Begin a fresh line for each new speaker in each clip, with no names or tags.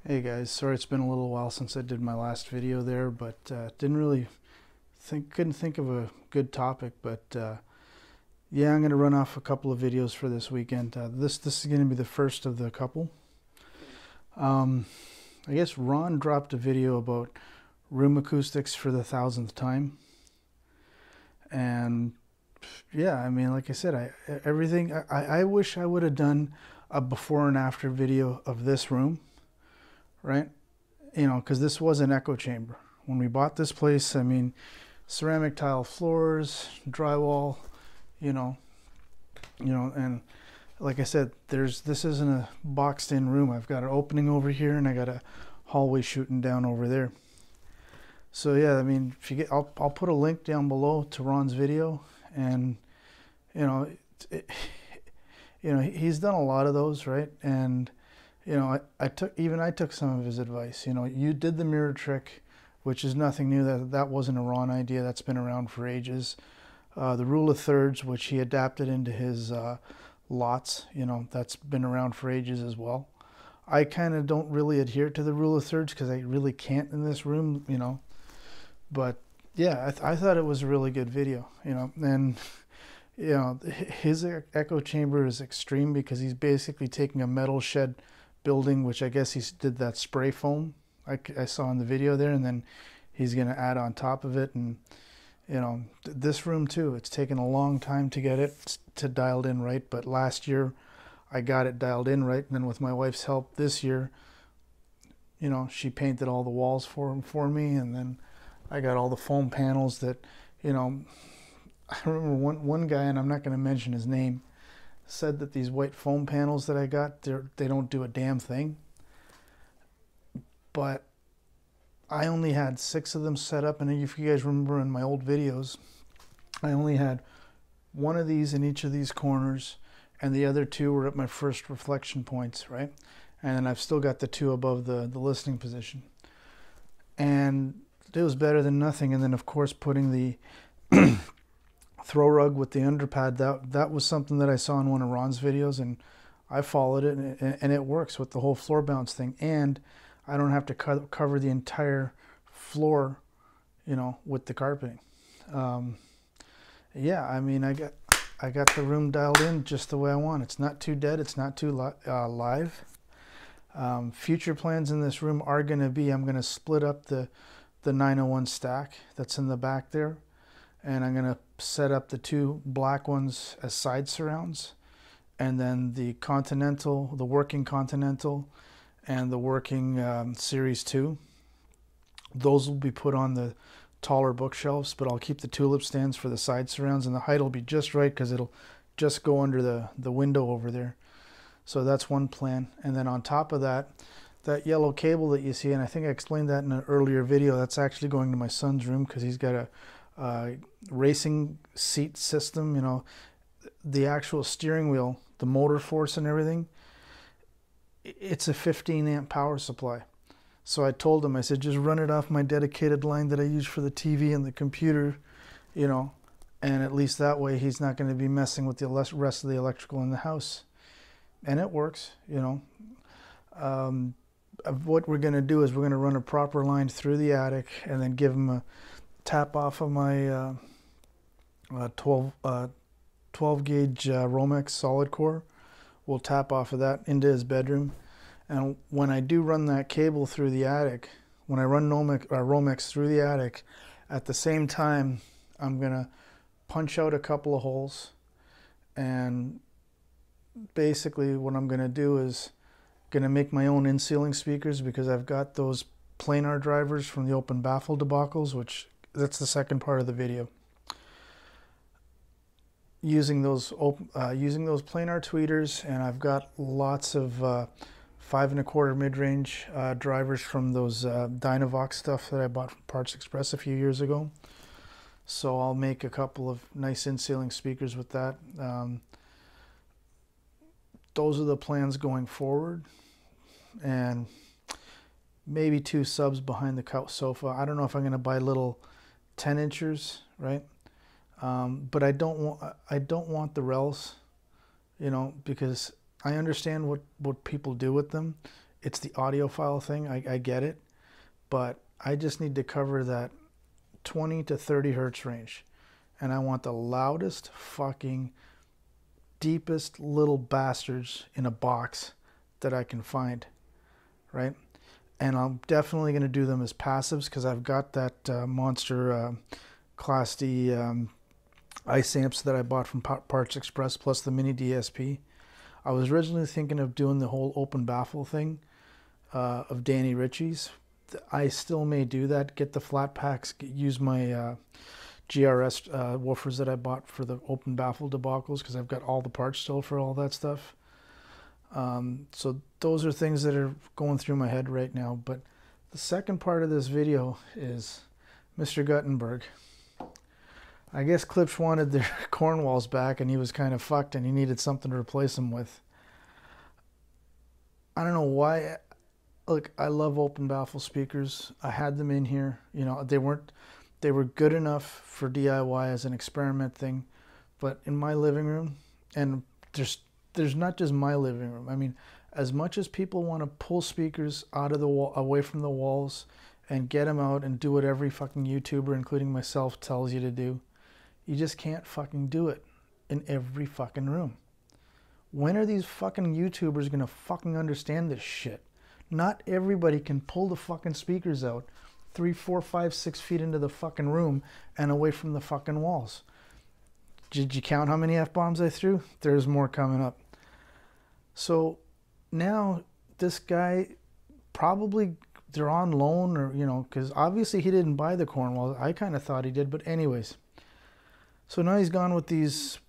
Hey guys, sorry it's been a little while since I did my last video there, but couldn't think of a good topic. But yeah, I'm gonna run off a couple of videos for this weekend. This is gonna be the first of the couple. I guess Ron dropped a video about room acoustics for the 1000th time, and yeah, I mean, like I said, I wish I would have done a before and after video of this room, right? You know, because this was an echo chamber. When we bought this place, I mean, ceramic tile floors, drywall, you know, and like I said, this isn't a boxed in room. I've got an opening over here and I got a hallway shooting down over there. So yeah, I mean, if you get, I'll put a link down below to Ron's video, and you know, he's done a lot of those, right? And you know, I took some of his advice. You know, you did the mirror trick, which is nothing new. That wasn't a Ron idea. That's been around for ages. The rule of thirds, which he adapted into his lots, you know, that's been around for ages as well. I kind of don't really adhere to the rule of thirds because I really can't in this room, you know. But yeah, I thought it was a really good video, you know. And you know, his echo chamber is extreme because he's basically taking a metal shed building, which I guess he did that spray foam I saw in the video there, and then he's going to add on top of it. And you know, this room too, it's taken a long time to get it to dialed in right, but last year I got it dialed in right, and then with my wife's help this year, you know, she painted all the walls for me, and then I got all the foam panels that, you know, I remember one guy, and I'm not going to mention his name, said that these white foam panels that I got, they don't do a damn thing. But I only had 6 of them set up, and if you guys remember in my old videos, I only had one of these in each of these corners, and the other 2 were at my first reflection points, right? And then I've still got the 2 above the listening position. And it was better than nothing. And then of course putting the throw rug with the underpad, that was something that I saw in one of Ron's videos, and I followed it, and it works with the whole floor bounce thing, and I don't have to cover the entire floor, you know, with the carpeting. Yeah, I mean, I got the room dialed in just the way I want. It's not too dead, it's not too live. Future plans in this room are going to be, I'm going to split up the 901 stack that's in the back there, and I'm going to set up the 2 black ones as side surrounds, and then the Continental, the working Continental, and the working Series 2. Those will be put on the taller bookshelves, but I'll keep the tulip stands for the side surrounds, and the height will be just right because it'll just go under the window over there. So that's one plan. And then on top of that, that yellow cable that you see, and I think I explained that in an earlier video, that's actually going to my son's room because he's got a racing seat system. You know, the actual steering wheel, the motor force and everything, it's a 15 amp power supply. So I told him, I said, just run it off my dedicated line that I use for the TV and the computer, you know, and at least that way he's not going to be messing with the rest of the electrical in the house. And it works, you know. What we're going to do is we're going to run a proper line through the attic, and then give him a tap off of my 12 gauge Romex solid core. We'll tap off of that into his bedroom. And when I do run that cable through the attic, when I run Romex through the attic, at the same time, I'm going to punch out a couple of holes. And basically what I'm going to do is going to make my own in-ceiling speakers, because I've got those planar drivers from the Open Baffle debacles, which that's the second part of the video. Using those planar tweeters, and I've got lots of 5 1/4 mid-range drivers from those Dynavox stuff that I bought from Parts Express a few years ago. So I'll make a couple of nice in-ceiling speakers with that. Those are the plans going forward, and maybe 2 subs behind the couch sofa. I don't know if I'm going to buy little 10-inchers, right? But I don't want the rails, you know, because I understand what people do with them. It's the audiophile thing. I get it. But I just need to cover that 20 to 30 hertz range. And I want the loudest fucking deepest little bastards in a box that I can find, right? And I'm definitely going to do them as passives because I've got that monster Class D ice amps that I bought from Parts Express plus the mini DSP. I was originally thinking of doing the whole Open Baffle thing of Danny Ritchie's. I still may do that, get the flat packs, use my GRS woofers that I bought for the Open Baffle debacles because I've got all the parts still for all that stuff. So those are things that are going through my head right now. But the second part of this video is Mr. Guttenberg. I guess Klipsch wanted their Cornwalls back and he was kind of fucked and he needed something to replace them with. I don't know why. Look, I love Open Baffle speakers. I had them in here. You know, they were good enough for DIY as an experiment thing, but in my living room, and there's not just my living room. I mean, as much as people want to pull speakers out of the wall, away from the walls, and get them out and do what every fucking YouTuber, including myself, tells you to do, you just can't fucking do it in every fucking room. When are these fucking YouTubers gonna fucking understand this shit? Not everybody can pull the fucking speakers out 3, 4, 5, 6 feet into the fucking room and away from the fucking walls. Did you count how many F-bombs I threw? There's more coming up. So now this guy, probably they're on loan, or, you know, because obviously he didn't buy the Cornwall. I kind of thought he did, but anyways. So now he's gone with these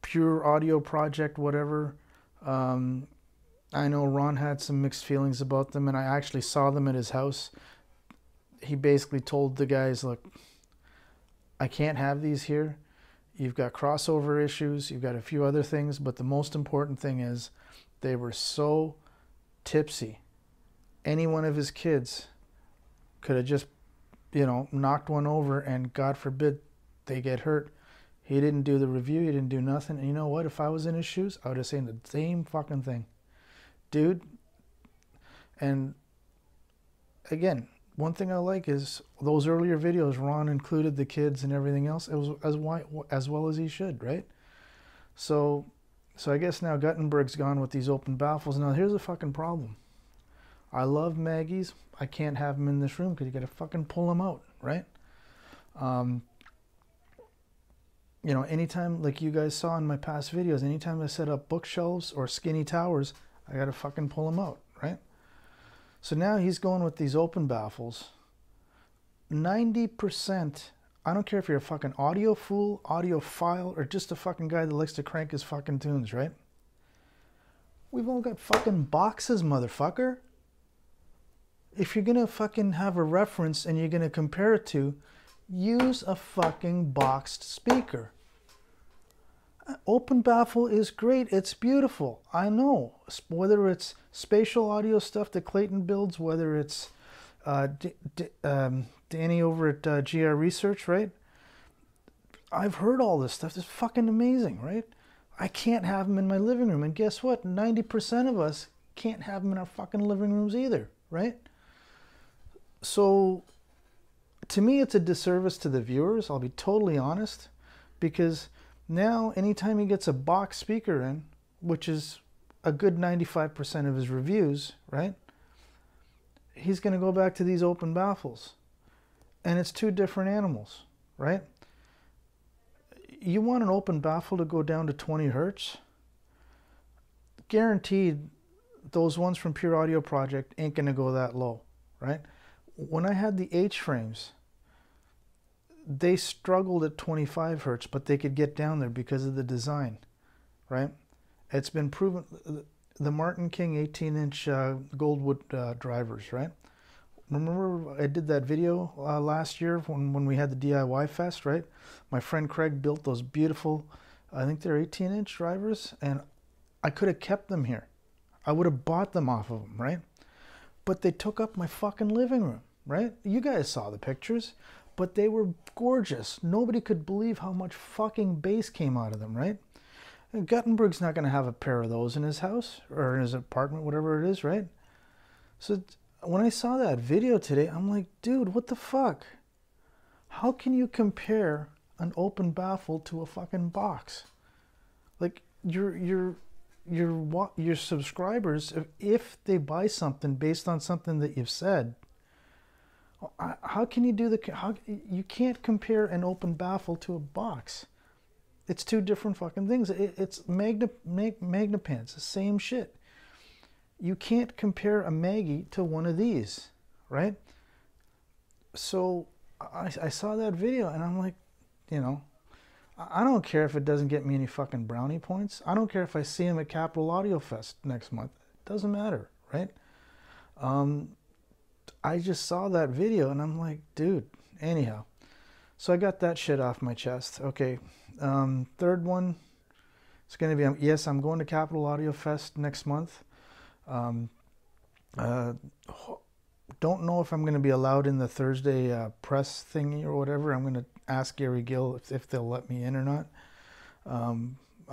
Pure Audio Project, whatever. I know Ron had some mixed feelings about them, and I actually saw them at his house. He basically told the guys, look, I can't have these here. You've got crossover issues, you've got a few other things, but the most important thing is they were so tipsy. Any one of his kids could have just, you know, knocked one over, and God forbid they get hurt. He didn't do the review, he didn't do nothing. And you know what? If I was in his shoes, I would have said the same fucking thing. Dude, and again, one thing I like is those earlier videos, Ron included the kids and everything else. It was as well as he should, right? So I guess now Guttenberg's gone with these Open Baffles. Now here's a fucking problem. I love Maggie's. I can't have them in this room because you got to fucking pull them out, right? You know, anytime, like you guys saw in my past videos, anytime I set up bookshelves or skinny towers, I got to fucking pull them out, right? So now he's going with these Open Baffles. 90%, I don't care if you're a fucking audio fool, audiophile, or just a fucking guy that likes to crank his fucking tunes, right? We've all got fucking boxes, motherfucker. If you're gonna fucking have a reference and you're gonna compare it to, use a fucking boxed speaker. Open Baffle is great. It's beautiful. I know. Whether it's spatial audio stuff that Clayton builds, whether it's Danny over at GR Research, right? I've heard all this stuff. It's fucking amazing, right? I can't have them in my living room. And guess what? 90% of us can't have them in our fucking living rooms either, right? So to me, it's a disservice to the viewers. I'll be totally honest, because now anytime he gets a box speaker in, which is a good 95% of his reviews, right? He's going to go back to these Open Baffles. And it's two different animals, right? You want an Open Baffle to go down to 20 hertz? Guaranteed those ones from Pure Audio Project ain't going to go that low, right? When I had the H-frames, they struggled at 25 hertz, but they could get down there because of the design, right? It's been proven. The Martin King 18-inch Goldwood drivers, right? Remember I did that video last year when we had the DIY Fest, right? My friend Craig built those beautiful, I think they're 18-inch drivers, and I could have kept them here. I would have bought them off of them, right? But they took up my fucking living room, right? You guys saw the pictures. But they were gorgeous. Nobody could believe how much fucking bass came out of them, right? And Guttenberg's not going to have a pair of those in his house or in his apartment, whatever it is, right? So when I saw that video today, I'm like, dude, what the fuck? How can you compare an open baffle to a fucking box? Like your subscribers, if they buy something based on something that you've said, how can you do you can't compare an open baffle to a box. It's two different fucking things. It's Magnapans, the same shit. You can't compare a Maggie to one of these, right? So I saw that video and I'm like, you know, I don't care if it doesn't get me any fucking brownie points. I don't care if I see him at Capital Audio Fest next month. It doesn't matter, right? I just saw that video and I'm like, dude, anyhow. So I got that shit off my chest. Okay, third one, it's going to be, yes, I'm going to Capital Audio Fest next month. Don't know if I'm going to be allowed in the Thursday press thingy or whatever. I'm going to ask Gary Gill if they'll let me in or not.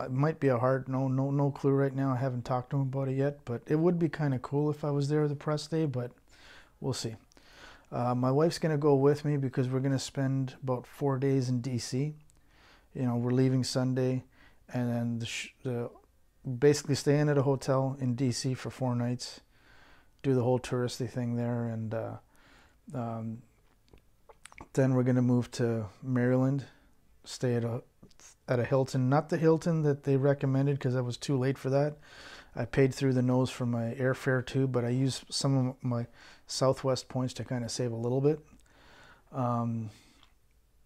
It might be a hard no clue right now. I haven't talked to him about it yet, but it would be kind of cool if I was there the press day, but we'll see. My wife's going to go with me because we're going to spend about 4 days in DC. You know, we're leaving Sunday and then basically staying at a hotel in DC for 4 nights, do the whole touristy thing there, and then we're going to move to Maryland, stay at a Hilton. Not the Hilton that they recommended because I was too late for that. I paid through the nose for my airfare too, but I used some of my Southwest points to kind of save a little bit.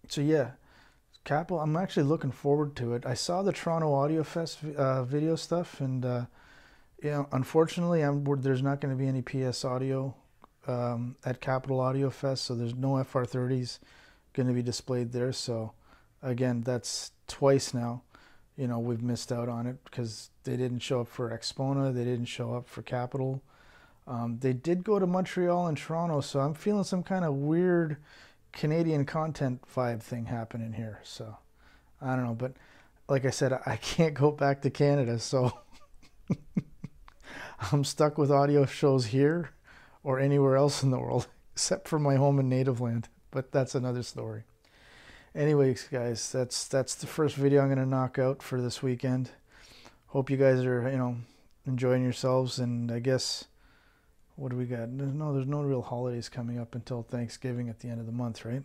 So yeah, Capital, I'm actually looking forward to it. I saw the Toronto Audio Fest video stuff, and you know, unfortunately, there's not going to be any PS audio at Capital Audio Fest, so there's no FR30s going to be displayed there. So again, that's twice now, you know, we've missed out on it because they didn't show up for Expona, they didn't show up for Capital. They did go to Montreal and Toronto, so I'm feeling some kind of weird Canadian content vibe thing happening here. So I don't know, but like I said, I can't go back to Canada, so I'm stuck with audio shows here or anywhere else in the world except for my home and native land, but that's another story. Anyways, guys, that's the first video I'm going to knock out for this weekend. Hope you guys are, you know, enjoying yourselves, and I guess, what do we got? There's no real holidays coming up until Thanksgiving at the end of the month, right?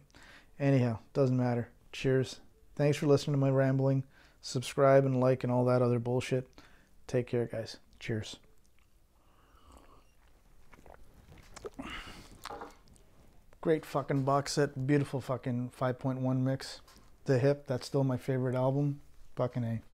Anyhow, doesn't matter. Cheers. Thanks for listening to my rambling. Subscribe and like and all that other bullshit. Take care, guys. Cheers. Great fucking box set. Beautiful fucking 5.1 mix. The Hip, that's still my favorite album. Fucking A.